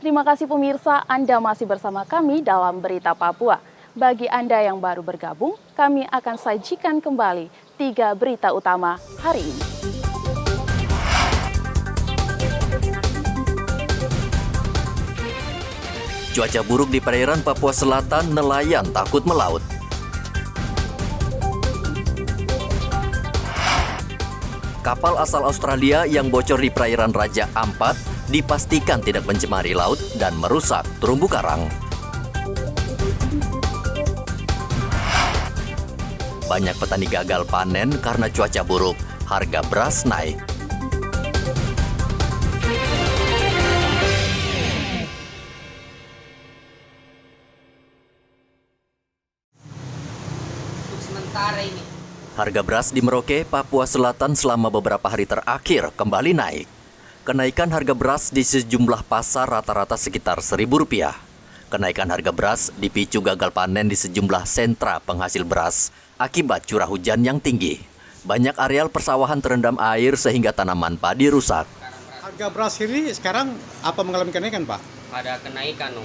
Terima kasih pemirsa, Anda masih bersama kami dalam Berita Papua. Bagi Anda yang baru bergabung, kami akan sajikan kembali 3 berita utama hari ini. Cuaca buruk di perairan Papua Selatan, nelayan takut melaut. Kapal asal Australia yang bocor di perairan Raja Ampat dipastikan tidak mencemari laut dan merusak terumbu karang. Banyak petani gagal panen karena cuaca buruk, harga beras naik. Harga beras di Merauke, Papua Selatan selama beberapa hari terakhir kembali naik. Kenaikan harga beras di sejumlah pasar rata-rata sekitar Rp1.000. Kenaikan harga beras dipicu gagal panen di sejumlah sentra penghasil beras akibat curah hujan yang tinggi. Banyak areal persawahan terendam air sehingga tanaman padi rusak. Harga beras ini sekarang apa mengalami kenaikan, Pak? Ada kenaikan,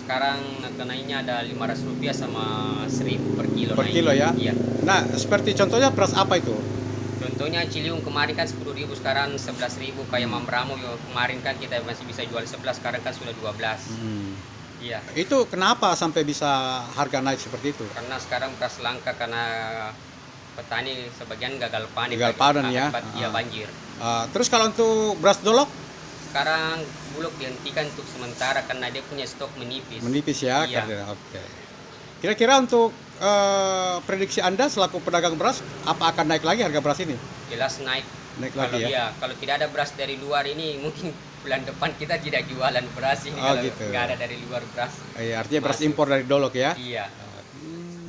Sekarang kenainya ada Rp500 sama Rp1.000 per kilo. Per kilo ya? Iya. Nah, seperti contohnya beras apa itu? Contohnya Ciliwung kemarin kan Rp10.000, sekarang Rp11.000. Kayak Mambramo kemarin kan kita masih bisa jual 11, sekarang kan sudah 12. Iya. Itu kenapa sampai bisa harga naik seperti itu? Karena sekarang beras langka karena petani sebagian gagal panen. Gagal panen ya? Iya, banjir. Terus kalau untuk beras dolok? Sekarang Bulog dihentikan untuk sementara karena dia punya stok menipis. Menipis ya? Iya. Oke. Kira-kira untuk prediksi Anda selaku pedagang beras, apa akan naik lagi harga beras ini? Jelas naik. Naik lagi ya? Iya, kalau tidak ada beras dari luar ini mungkin bulan depan kita tidak jualan beras ini kalau gitu. nggak ada dari luar beras. Iya, artinya beras impor dari dolok ya? Iya.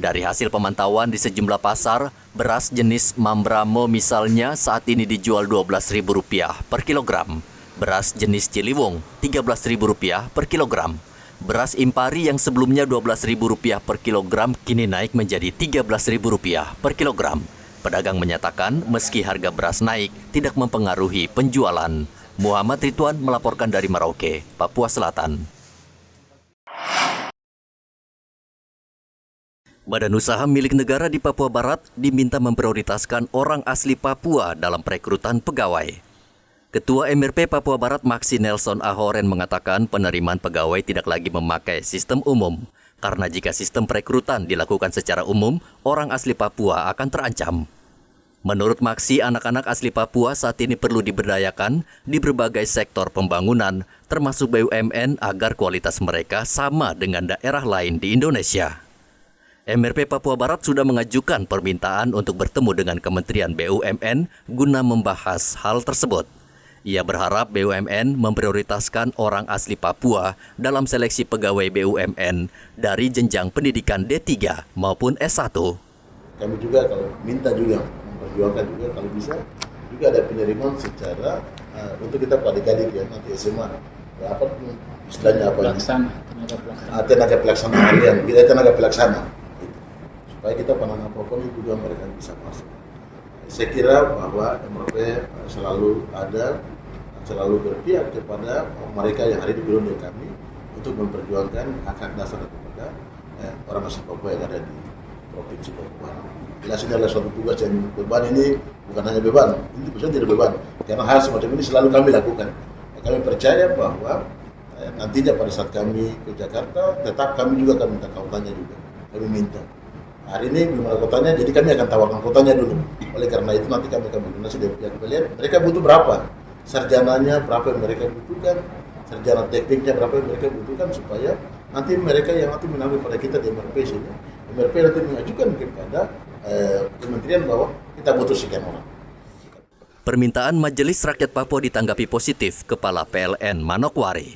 Dari hasil pemantauan di sejumlah pasar, beras jenis Mambramo misalnya saat ini dijual Rp12.000 per kilogram. Beras jenis Ciliwung Rp13.000 per kilogram. Beras Impari yang sebelumnya Rp12.000 per kilogram kini naik menjadi Rp13.000 per kilogram. Pedagang menyatakan meski harga beras naik tidak mempengaruhi penjualan. Muhammad Ridwan melaporkan dari Merauke, Papua Selatan. Badan usaha milik negara di Papua Barat diminta memprioritaskan orang asli Papua dalam perekrutan pegawai. Ketua MRP Papua Barat Maksi Nelson Ahoren mengatakan penerimaan pegawai tidak lagi memakai sistem umum. Karena jika sistem perekrutan dilakukan secara umum, orang asli Papua akan terancam. Menurut Maksi, anak-anak asli Papua saat ini perlu diberdayakan di berbagai sektor pembangunan, termasuk BUMN agar kualitas mereka sama dengan daerah lain di Indonesia. MRP Papua Barat sudah mengajukan permintaan untuk bertemu dengan Kementerian BUMN guna membahas hal tersebut. Ia berharap BUMN memprioritaskan orang asli Papua dalam seleksi pegawai BUMN dari jenjang pendidikan D3 maupun S1. Kami juga kalau minta juga memperjuangkan juga kalau bisa juga ada penerimaan secara untuk kita pada adik ya nanti SMA apa istilahnya apa tenaga pelaksana harian kita tenaga pelaksana gitu. Supaya kita penanganan pokoknya juga mereka bisa masuk. Saya kira bahwa MRP selalu berpihak kepada mereka yang ada di Burundi kami untuk memperjuangkan hak-hak dasar kepada orang asli Papua yang ada di Provinsi Papua. Jelas ini adalah suatu tugas yang beban ini bukan hanya beban, ini bukan tidak beban. Karena hal semacam ini selalu kami lakukan. Kami percaya bahwa nantinya pada saat kami ke Jakarta, tetap kami juga akan minta kotanya juga. Kami minta. Hari ini belum ada kotanya, jadi kami akan tawarkan kotanya dulu. Oleh karena itu nanti kami akan berdonasi dari pihak kalian. Mereka butuh berapa? Sarjananya berapa yang mereka butuhkan? Sarjana tekniknya berapa yang mereka butuhkan supaya nanti mereka yang nanti menanggung pada kita di MRP sini. MRP nanti mengajukan kepada kementerian bahwa kita butuh sekian orang. Permintaan Majelis Rakyat Papua ditanggapi positif Kepala PLN Manokwari.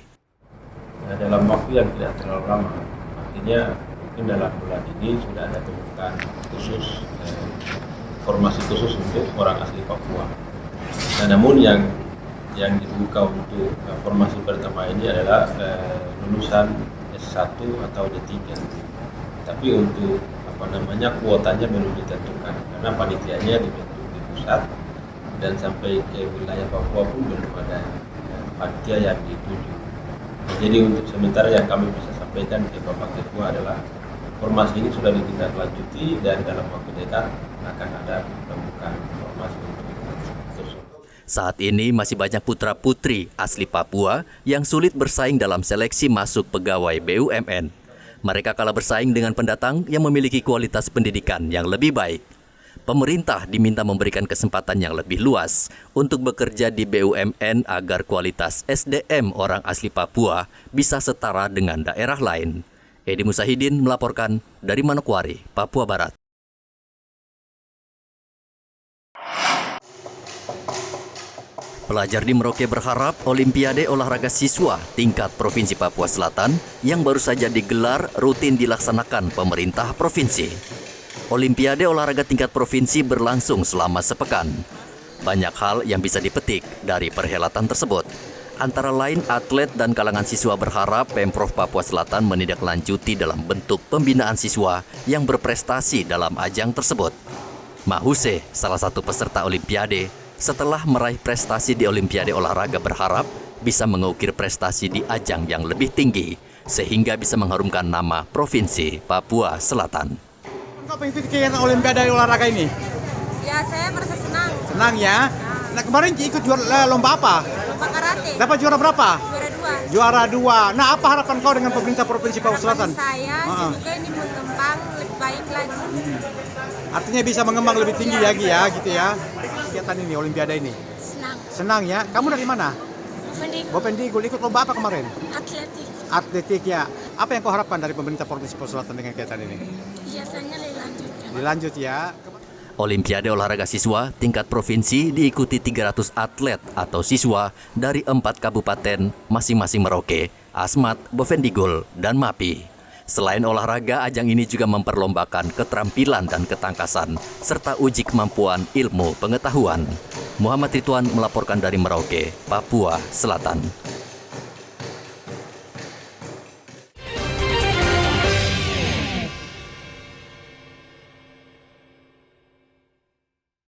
Dalam waktu yang tidak terlalu lama, artinya mungkin dalam bulan ini sudah ada pembukaan khusus, formasi khusus untuk orang asli Papua. Nah, namun yang dibuka untuk formasi pertama ini adalah lulusan S1 atau D3. Tapi untuk kuotanya belum ditentukan karena panitianya dibentuk di pusat dan sampai ke wilayah Papua pun belum ada panitia yang dituju. Jadi untuk sementara yang kami bisa sampaikan ke Bapak Ketua adalah informasi ini sudah ditindaklanjuti dan dalam waktu dekat akan ada pembukaan informasi untuk itu. Saat ini masih banyak putra-putri asli Papua yang sulit bersaing dalam seleksi masuk pegawai BUMN. Mereka kalah bersaing dengan pendatang yang memiliki kualitas pendidikan yang lebih baik. Pemerintah diminta memberikan kesempatan yang lebih luas untuk bekerja di BUMN agar kualitas SDM orang asli Papua bisa setara dengan daerah lain. Edi Musahidin melaporkan dari Manokwari, Papua Barat. Pelajar di Merauke berharap Olimpiade Olahraga Siswa tingkat Provinsi Papua Selatan yang baru saja digelar rutin dilaksanakan pemerintah provinsi. Olimpiade Olahraga tingkat provinsi berlangsung selama sepekan. Banyak hal yang bisa dipetik dari perhelatan tersebut. Antara lain, atlet dan kalangan siswa berharap Pemprov Papua Selatan menindaklanjuti dalam bentuk pembinaan siswa yang berprestasi dalam ajang tersebut. Mahuse, salah satu peserta Olimpiade, setelah meraih prestasi di Olimpiade Olahraga berharap bisa mengukir prestasi di ajang yang lebih tinggi, sehingga bisa mengharumkan nama Provinsi Papua Selatan. Kau mengikuti kegiatan Olimpiade Olahraga ini? Ya, saya merasa senang. Senang ya? Nah, kemarin ikut lomba apa? Lomba karate. Dapat juara berapa? Juara 2. Juara 2. Nah, apa harapan kau dengan pemerintah Provinsi Papua Selatan? Saya semoga ini mengembang lebih baik lagi. Artinya bisa mengembang lebih tinggi lagi ya, gitu ya. Kegiatan ini, Olimpiade ini. Senang. Senang ya? Kamu dari mana? Bovendigul. Ikut lomba apa kemarin? Atletik. Atletik ya. Apa yang kau harapkan dari pemerintah Provinsi Papua Selatan dengan kegiatan ini? Biasanya dilanjut. Dilanjut ya. Olimpiade Olahraga Siswa tingkat provinsi diikuti 300 atlet atau siswa dari 4 kabupaten masing-masing Merauke, Asmat, Bovendigul, dan Mapi. Selain olahraga, ajang ini juga memperlombakan keterampilan dan ketangkasan, serta uji kemampuan ilmu pengetahuan. Muhammad Ridwan melaporkan dari Merauke, Papua Selatan.